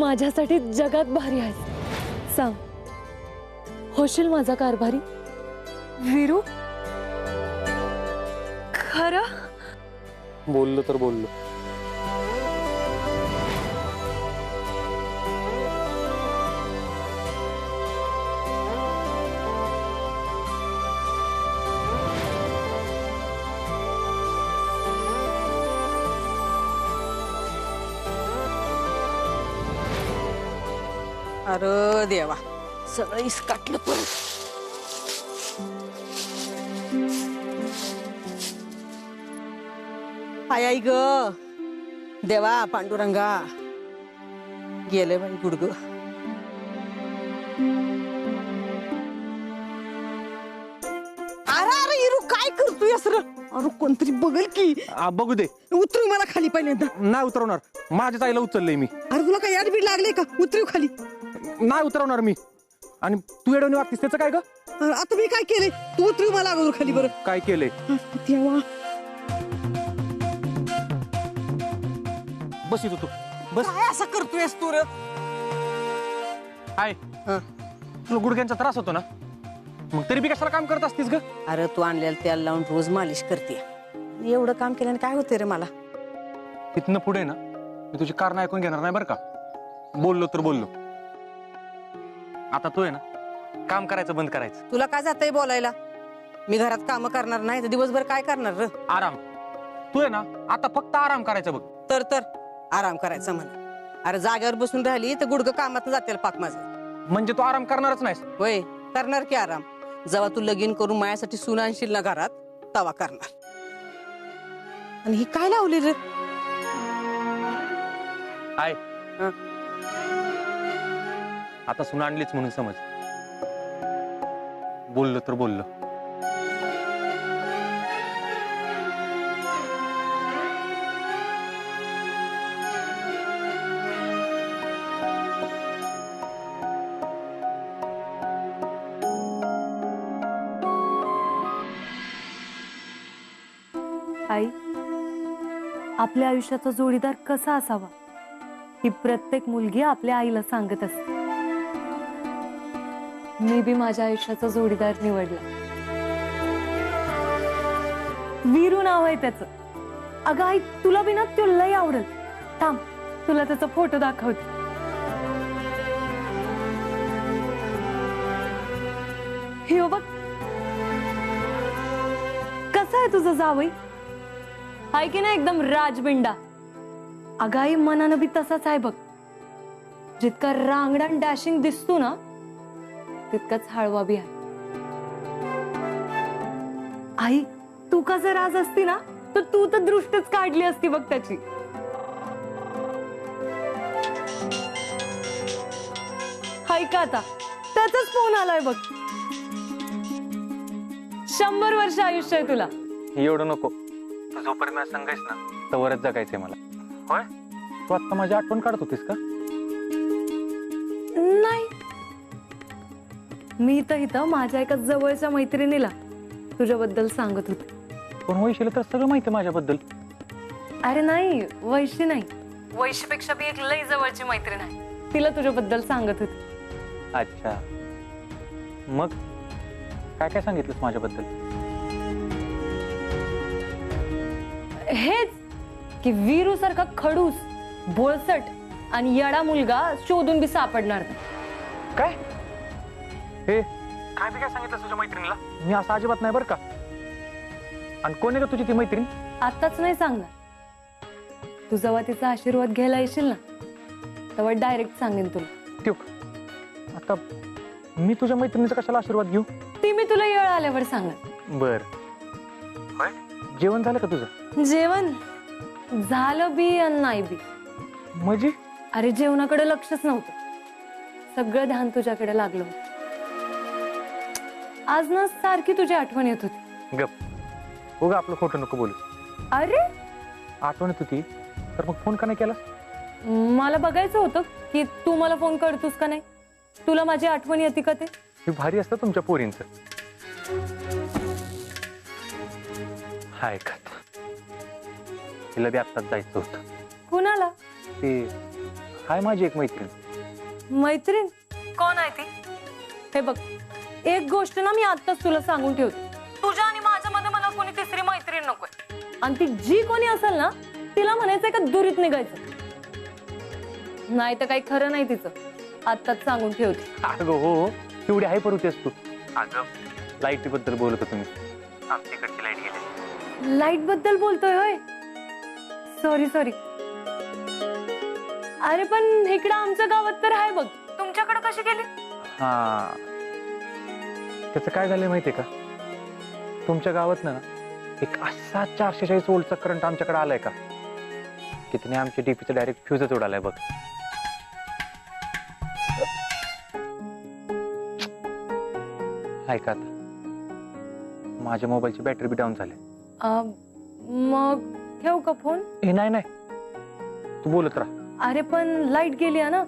माझ्यासाठी जगात भारी आहेस. सांग, होशील माझा कारभारी? वीरू, खरं बोललो तर बोललो. अरे देवा, सगळं इसकाटलं पण. हाय आई ग देवा, पांडुरंगा गेले बाई गुडग. अरे अरे इरू, काय करतोय असं? अरे कोणतरी बघल की. बघू दे. उतरू मला खाली पहिल्यांदा. नाही उतरवणार, माझ्याच आईला उचललंय मी. अरे तुला काय याड बीड लागले का? उतरू खाली. नाही उतरवणार मी. आणि तू एवढं वागतीस त्याचं काय ग? आता मी काय केलंय? तू उतरू मला अगोदर खाली. बरं काय केलंय? देवा, बस इथं तू बस. काय असं करतोयस तू रे? हाय, तुला गुडघ्यांचा त्रास होतो ना, मग तरी बी कशाला काम करत असतीस ग? अरे तू आणलेलं तेल लावून रोज मालिश करते. एवढं काम केल्याने काय होते रे मला? तिथनं पुढे ना मी तुझी कारण ऐकून घेणार नाही बरं का. बोललो तर बोललो. आता तू आहे ना काम करायचं बंद करायचं. तुला काय जातंय बोलायला? मी घरात काम करणार नाही तर दिवसभर काय करणार रे? आराम. तू आहे ना आता फक्त आराम करायचा बघ. तर आराम करायचा म्हणा. अरे जागेवर बसून राहिली तर गुडघं कामात जाते पाक माझं. म्हणजे तू आराम करणारच नाहीस? होय, करणार की आराम. जेव्हा तू लगीन करून माझ्यासाठी सून आणशील ना घरात, तवा करणार. आणि ही काय लावली रे? हाय, आता सुना आणलीच म्हणून समज. बोललो तर बोललो. आई, आपल्या आयुष्याचा जोडीदार कसा असावा ही प्रत्येक मुलगी आपल्या आईला सांगत असते. मी बी माझ्या आयुष्याचा जोडीदार निवडला. वीरू नाव आहे त्याचं. अगं आई, तुला बी ना तो लय आवडेल. थांब, तुला त्याचा फोटो दाखवते. हे बघ, कसं आहे तुझं जावई? आहे की नाही एकदम राजबिंडा? अगं आई, मनानं बी तसाच आहे बघ. जितका रांगडा डॅशिंग दिसतो ना, तितकाच हळवा बी आहे. आई, तू का जर राज असती ना तर तू तर दृष्टच काढली असती बघ त्याची. हाय का आता त्याचाच फोन आलाय बघ. 100 वर्ष आयुष्य आहे तुला. एवढं नको. तू जोपर्यंत सांगायस ना तवरच जगायचंय मला. होय, तू आता माझी आठवण काढत होतीस का? नाही, मी तर इथं माझ्या एका जवळच्या मैत्रिणीला तुझ्याबद्दल सांगत होते. पण वैशीला तर सगळं माहिती माझ्याबद्दल. अरे नाही, वैशी नाही, वैशीपेक्षा बी एक लई जवळची मैत्रीण आहे. तिला तुझ्याबद्दल सांगत होते. अच्छा, मग काय काय सांगितलंस माझ्याबद्दल? हेच की वीरू सारखा खडूस, भोळसट आणि येडा मुलगा शोधून बी सापडणार नाही. काय हे काय बी काय सांगितलं तुझ्या मैत्रिणीला? मी असं अजिबात नाही बरं का. आणि कोण आहे का तुझी ती मैत्रीण? आताच नाही सांगणार. तू जेव्हा तिचा आशीर्वाद घ्यायला येशील ना तेव्हा डायरेक्ट सांगेन तुला. ठेव. आता मी तुझ्या मैत्रिणीचा कशाला आशीर्वाद घेऊ? ती मी तुला येळ आल्यावर सांगणार. बर. जेवण झालं का तुझं? जेवण झालं बी आणि नाही बी. म्हणजे? अरे जेवणाकडे लक्षच नव्हतं. सगळं ध्यान तुझ्याकडे लागलं होतं. आज ना सारखी तुझी आठवण येत होती. गप. हो ग, आपलं खोटं नको बोलू. अरे आठवण येत होती तर मग फोन का नाही केला? मला बघायचं होतं की तू मला फोन करतोस का नाही. तुला माझी आठवण येते का ते? हे भारी असतं तुमच्या पोरींचं. हाय खात. तिला बी आत्ताच जायचं होतं. कुणाला? ते हाय माझी एक मैत्रीण. मैत्रीण कोण आहे ती? हे बघ, एक गोष्ट ना मी आत्ताच तुला सांगून ठेवते, तुझ्या आणि माझ्या मध्ये मला कोणी तिसरी मैत्रीण नकोय. आणि ती जी कोणी असेल ना तिला म्हणायचंय का दुरीत निघायचं, नाही तर काही खरं नाही तिचं. आत्ताच सांगून ठेवते. अगं हो, केवढी हाय परुतेस तू. अगं लाईटी बद्दल बोलत होतो मी. आमच्याकडची लाईट गेली. लाईट बद्दल बोलतोय होय? सॉरी. अरे पण इकडं आमच्या गावात तर आहे बघ, तुमच्याकडे कशी गेली? हा, त्याचं काय झालंय माहितीये का, तुमच्या गावात ना एक असा 440 वोल्टचा करंट आमच्याकडे आलाय का, की तिने आमच्या डीपीचं डायरेक्ट फ्यूजच उडालाय बघ. ऐका आता, माझ्या मोबाईलची बॅटरी बी डाऊन झाली. मग ठेवू का फोन? हे नाही, तू बोलत राहा. अरे पण लाईट गेली आहे ना,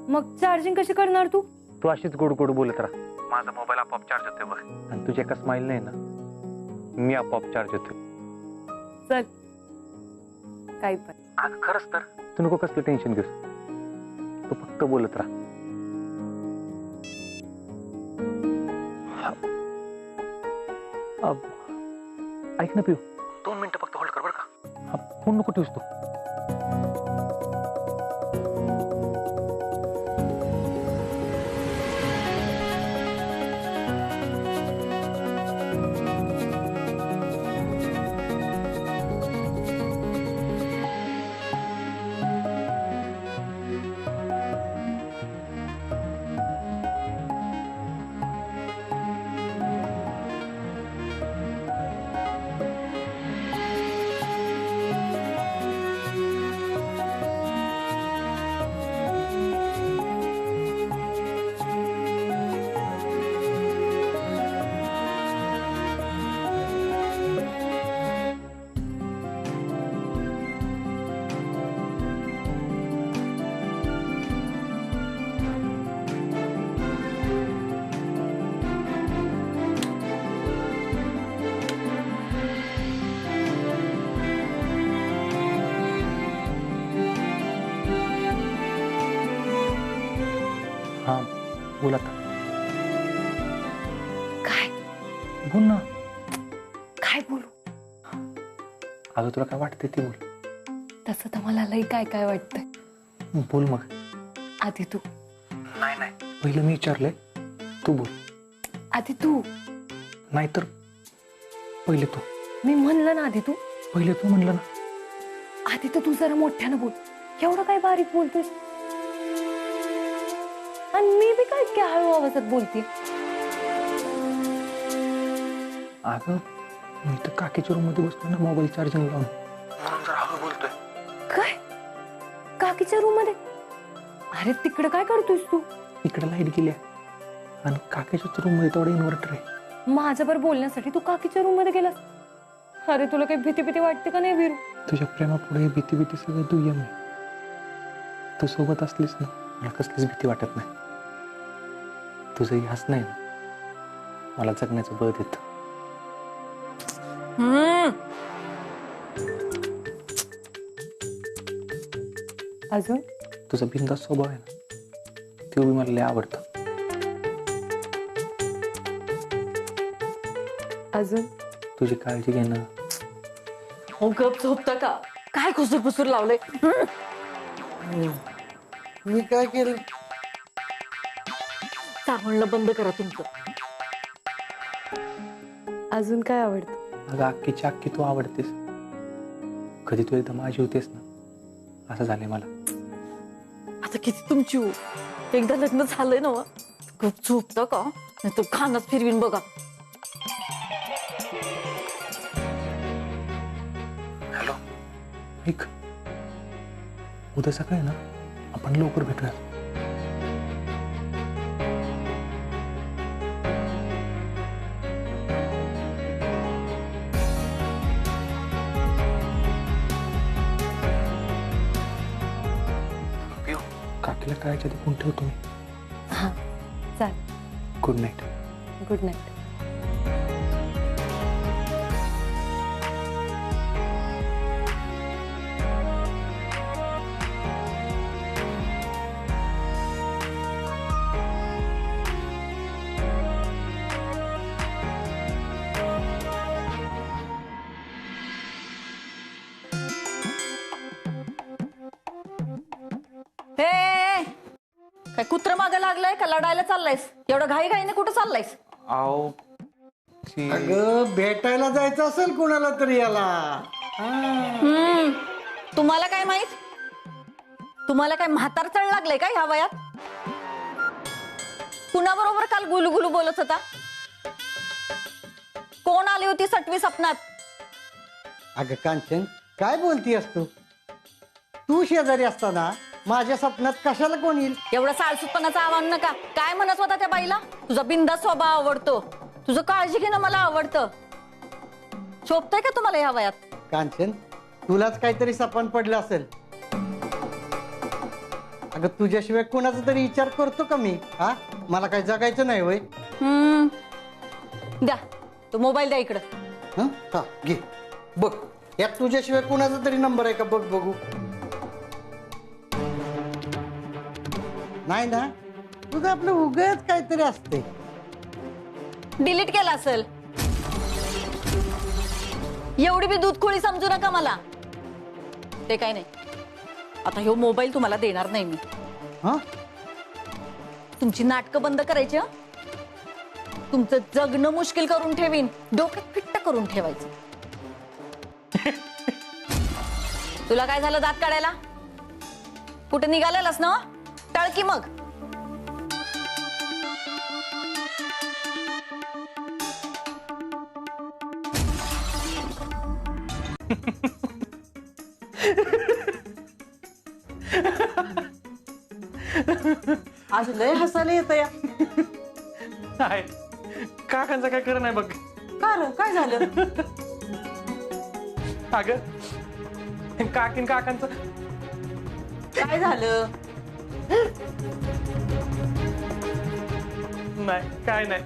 मग चार्जिंग कशी करणार तू? तू अशीच गोड गोड बोलत राहा. माझा मोबाईल आपोआप चार्ज होतोय बघ, आणि तुझ्या एका स्माईल नाही ना, मी आपोआप चार्ज होतोय. चल, काय पण. अगं खरंच तर तू नको कसलं टेन्शन घेऊस, तू फक्त बोलत राहा. ऐक ना पिऊ, 2 मिनिटं फक्त होल्ड कर बरं का. फोन नको ठेवूस तू. हा बोल आता. काय बोल ना. काय बोलू? अगं तुला काय वाटतंय ते बोल. तसं तर मला लई काय काय वाटतंय. बोल मग. आधी तू. नाही पहिलं मी विचारलंय, तू बोल. आधी तू. नाहीतर पहिले तू. मी म्हणलं ना आधी तू. पहिले तू म्हणलं ना. आधी तर तू जरा मोठ्यानं बोल, एवढं काय बारीक बोलतोय. आणि मी बी काय हळू आवाजात बोलते. अगं मी तर काकीच्या रूम मध्ये बसलो ना, मोबाईल चार्जिंग लावून, म्हणून जरा हळू बोलतोय. काय? काकीच्या रूम मध्ये? अरे तिकडे काय करतोयस तू? इकडे लाईट गेल्या आणि काकीच्याच रूम मध्ये तेवढा इन्व्हर्टर आहे. माझ्यावर बोलण्यासाठी तू काकीच्या रूम मध्ये गेलास? अरे तुला काही भीती वाटते का नाही वीरू? तुझ्या प्रेमापुढे भीती सगळं दुय्यम आहे. तू सोबत असलीस ना, मला कसलीच भीती वाटत नाही. तुझंही हसणं आहे ना, मला जगण्याचं बळ देत. अजून तुझा बिनधास्त स्वभाव आहे ना, ते बी मला लय आवडतं. अजून तुझी काळजी घेणं. हो गप झोपता का? काय खुसूर लावले? मी काय केलं? चांगलं बंद करा तुमचं. अजून काय आवडतं? अगं अख्खीची अख्खी तू आवडतेस. कधी तू एकदा माझी होतेस ना, असं झालंय मला. आता किती तुमची हो, एकदा लग्न झालंय ना, गप झोपता का? नाही तर खानाच फिरवीन बघा. हॅलो, ऐक, उद्या सकाळी ना आपण लवकर भेटूया. काकीला कळायच्या आधी फोन ठेवतो मी. हा चाल. Good night. Good night. काय कुत्र मागे लागलाय का लढायला चाललायस? एवढं घाई घाईने कुठं चाललायस? आहो अगं भेटायला जायचं असेल कुणाला तरी याला. तुम्हाला काय माहित? तुम्हाला काय म्हातार चढ लागलंय का ह्या वयात? कुणाबरोबर काल गुलुगुलू बोलत होता? कोण आली होती सटवी सपनात? अगं कांचन, काय बोलतीयस तू? तू शेजारी असताना माझ्या स्वप्नात कशाला कोण येईल? एवढं साळसूतपणाचं आव्हान नका. काय म्हणत होता त्या बाईला? तुझा बिंदास स्वभाव आवडतो, तुझं काळजी घेणं मला आवडतं. शोभतंय का तुम्हाला ह्या वयात? कांचन, तुलाच काहीतरी सपन पडलं असेल. अगं तुझ्याशिवाय कोणाचा तरी विचार करतो का मी? हा, मला काय जगायचं नाही वय? द्या तो मोबाईल द्या इकडं. हं? हा घे बघ, यात तुझ्याशिवाय कोणाचा तरी नंबर आहे का बघ बघू. नाही ना, तुझं आपलं उगाच काहीतरी असते. डिलीट केला असेल. एवढी बी दूध खोळी समजू नका मला. ते काय नाही, आता ह्यो मोबाईल तुम्हाला देणार नाही मी. हा, तुमची नाटकं बंद करायची. हं? तुमचं जगणं मुश्किल करून ठेवीन. डोक्यात फिट्ट करून ठेवायचं. तुला काय झालं दात काढायला? कुठे निघालेलास ना? टाळकी मग. आज लय हसायला येतं या. आहे काकांचं काय खरं नाही बघ. का रे, काय झालं? अगं काकीन काकांचं काय झालं? नाही, काय नाही.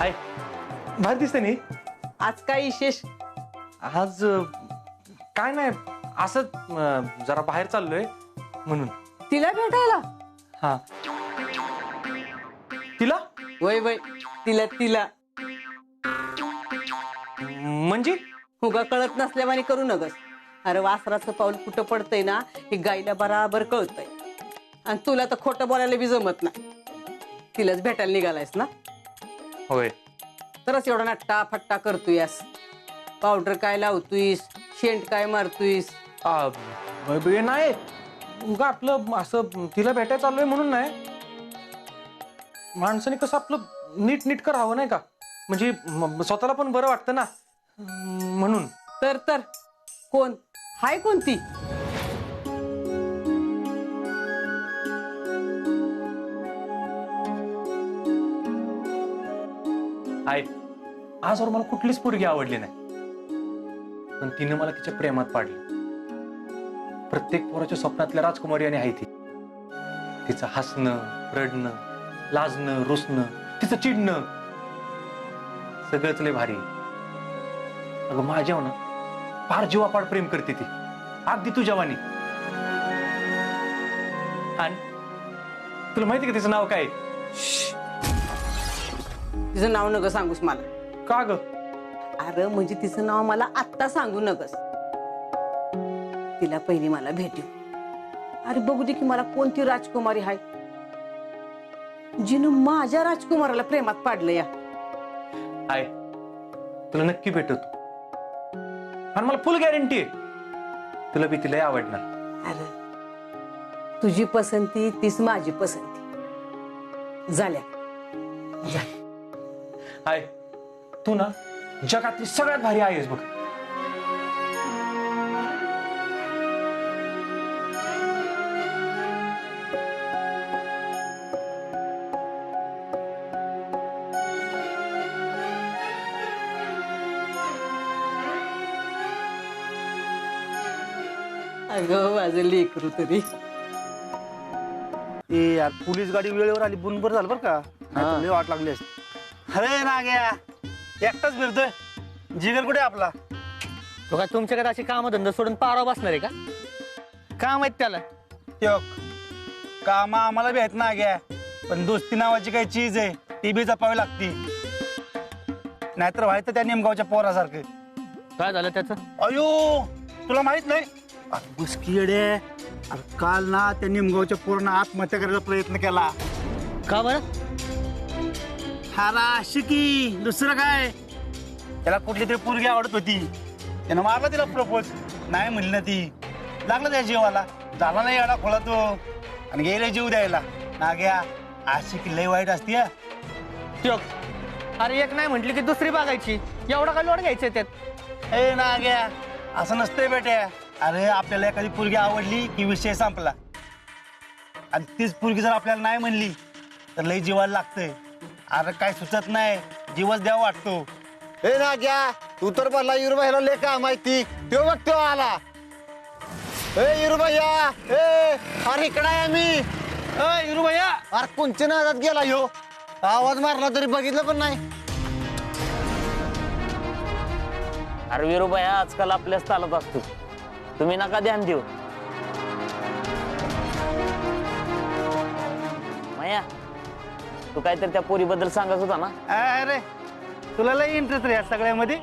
आहे भारी दिसते नी. आज काय विशेष? आज काय नाही, असं जरा बाहेर चाललोय म्हणून. तिला भेटायला? हा, तिला वय वय, तिला म्हणजे उगा कळत नसल्यावानी करू नगस. अरे वासराचं पाऊल कुठं पडतंय ना हे गाईला बराबर कळतंय. आणि तुला तर खोटं बोलायला बी जमत नाही. तिलाच भेटायला निघालायस ना? होय. तरच एवढा नट्टा फट्टा करतोयस. पावडर काय लावतोयस, शेंट काय मारतोयस? नाही, उगा आपलं असं तिला भेटायला चाललोय म्हणून नाही. माणसाने कसं आपलं नीट नीट करावं नाही का, म्हणजे स्वतःला पण बरं वाटतं ना म्हणून. तर कोण हाय कोणती? आहे, आजवर मला कुठलीच पोरगी आवडली नाही, पण तिने मला तिच्या प्रेमात पाडलं. प्रत्येक पोराच्या स्वप्नातल्या राजकुमारी आणि आहे ती. तिचं हसणं, रडणं, लाजणं, रुसणं, तिचं चिडणं सगळंच लय भारी. अगं माझ्यावर ना फार जीवापाड प्रेम करते ती, अगदी तुझ्या वाणी. आणि तुला माहिती का तिचं नाव काय? तिचं नाव नग सांगूस मला. का ग? अरे म्हणजे तिचं नाव मला आत्ता सांगू नगस. तिला पहिली मला भेटू. अरे बघू दे की मला कोणती राजकुमारी आहे जिनं माझ्या राजकुमाराला प्रेमात पाडलं या. आहे, तुला नक्की भेटतो आणि मला फुल गॅरंटी आहे तुला बी तिला आवडणार. अरे तुझी पसंती तीच माझी पसंती झाल्या. आहे तू ना जगातली सगळ्यात भारी आई आहेस बघ. अगं माझं लेकरू तरी. ए यार पोलीस गाडी वेळेवर आली बुनबर झालं बरं का. नाहीतर लय वाट लागली असती. अरे ना गया एकटाच फिरतोय. जिगर कुठे आपला? तो काय तुमच्याकडे अशी काम धंदा सोडून पाराव बसणार आहे का? काम आहेत त्याला. काम आम्हाला बी आहेत ना गया, पण दोस्ती नावाची काही चीज आहे ती बी जपावी लागती. नाहीतर व्हायचं त्या नेमगावच्या पोरासारखं. काय झालं त्याचं? अयो तुला माहित नाही? अरे बुसकी येडे. अरे काल ना त्या निमगावच्या पोरानं आत्महत्या करायचा प्रयत्न केला. का बरं? हारा शिकी दुसरं काय. त्याला कुठली तरी पोरगी आवडत होती, त्यानं मारला तिला प्रपोज. नाही म्हणली ना ती. लागला त्या जीवाला. झाला नाही एवढा खोळा तो आणि गेले जीव द्यायला. नाग्या आशिकी लय वाईट असती. त्यो अरे एक नाही म्हटली की दुसरी बघायची. एवढा काय लोड घ्यायचं त्यात? ए नाग्या असं नसतंय बेट्या. अरे आपल्याला एखादी पोरगी आवडली की विषय संपला. आणि तीच पोरगी जर आपल्याला नाही म्हणली तर लय जीवाला लागतंय. अरे काय सुचत नाही, जीवच द्यावा वाटतो. ए ना घ्या तू तर मला युरुबाईला लय का माहिती. तो बघ तो आला. ए युरुबाईया ए अरे इकडे आहे मी. ए युरुभैया अरे कोणच्या नादात गेला ह्यो. आवाज मारला तरी बघितलं पण नाही. अरे विरुबाई आजकाल आपल्याच चालत असतो, तुम्ही नका ध्यान देऊ. माया तू काहीतरी त्या पोरीबद्दल सांगत होता ना? अरे तुला लय इंटरेस्ट रे या सगळ्यामध्ये.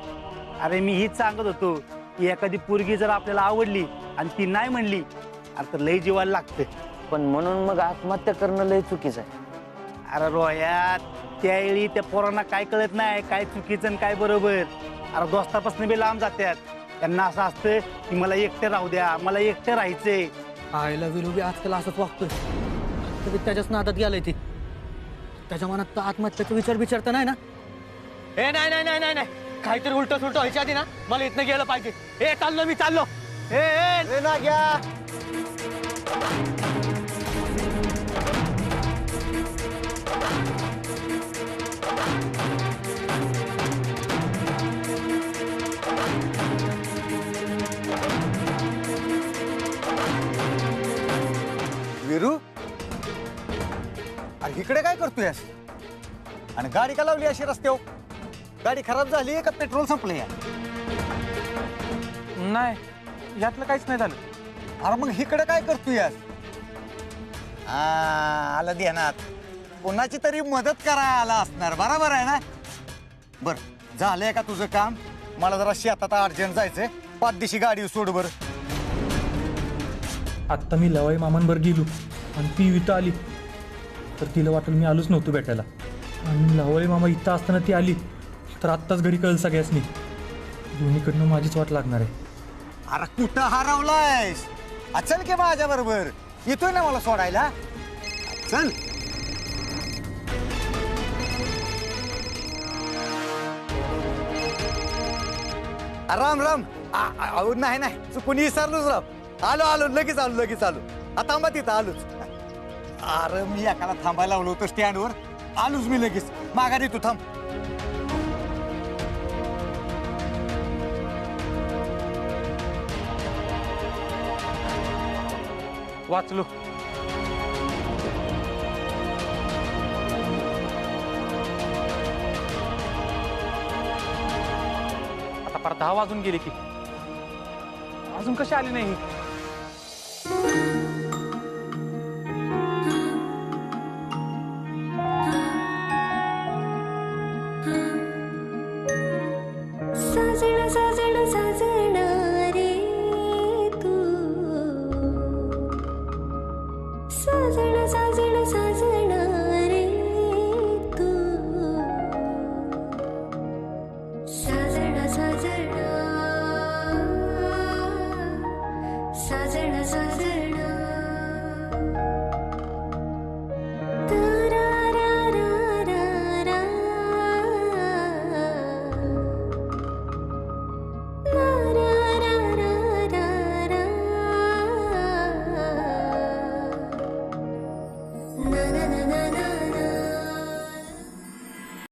अरे मी हीच सांगत होतो की एखादी पोरगी जर आपल्याला आवडली आणि ती नाही म्हणली अरे तर लय जीवाला लागते. पण म्हणून मग आत्महत्या करणं लय चुकीचं आहे. अरे रोह्यात त्यावेळी त्या पोरांना काय कळत नाही काय चुकीचं आणि काय बरोबर. अरे दोस्तापासून बी लांब जातात. त्यांना असं असतं की मला एकटं राहू द्या, मला एकटं राहायचंय. आईला विरोबी आजकाल असंच वागतोय. तरी त्याच्याच नादात गेलाय ती. त्याच्या मनात तर आत्महत्याचा विचार विचारता नाही ना? ए नाही नाही नाही नाही नाही काहीतरी उलट सुलट व्हायच्या आधी ना मला इथनं गेलं पाहिजे. ए चाललो मी चाललो. ए ना घ्या विरू अरे इकडे काय करतोयस? आणि गाडी का लावली अशी रस्त्यावर? गाडी खराब झाली का पेट्रोल संपलं? या नाही यातलं काहीच नाही झालं. अरे मग इकडे काय करतोयस? आलं ध्यानात. कोणाची तरी मदत करायला आला असणार. बरोबर आहे ना? बर झालंय का तुझं काम? मला जरा शेतात अर्जंट जायचंय. पाचदिशी गाडी सोड बर. आत्ता मी लवाई मामांवर गेलो आणि ती इथं आली तर तिला वाटलं मी आलोच नव्हतो भेटायला. आणि लवाई मामा इथं असताना ती आली तर आत्ताच घरी कळलं सगळ्यासनी. दोन्हीकडनं माझीच वाट लागणार आहे. अरे कुठं हरवलायस? चल की माझ्या बरोबर. येतोय ना मला सोडायला. चल. राम राम. नाही नाही चुकून विसरलोच राव. आलो लगेच आलो. आता थांबा तिथं आलोच. अरे मी एकाला थांबायला लावलो होतो स्टँडवर. आलोच मी लगेच. माघारी तू थांब. वाचलो. आता परत 10 वाजून गेले की अजून कशी आली नाही?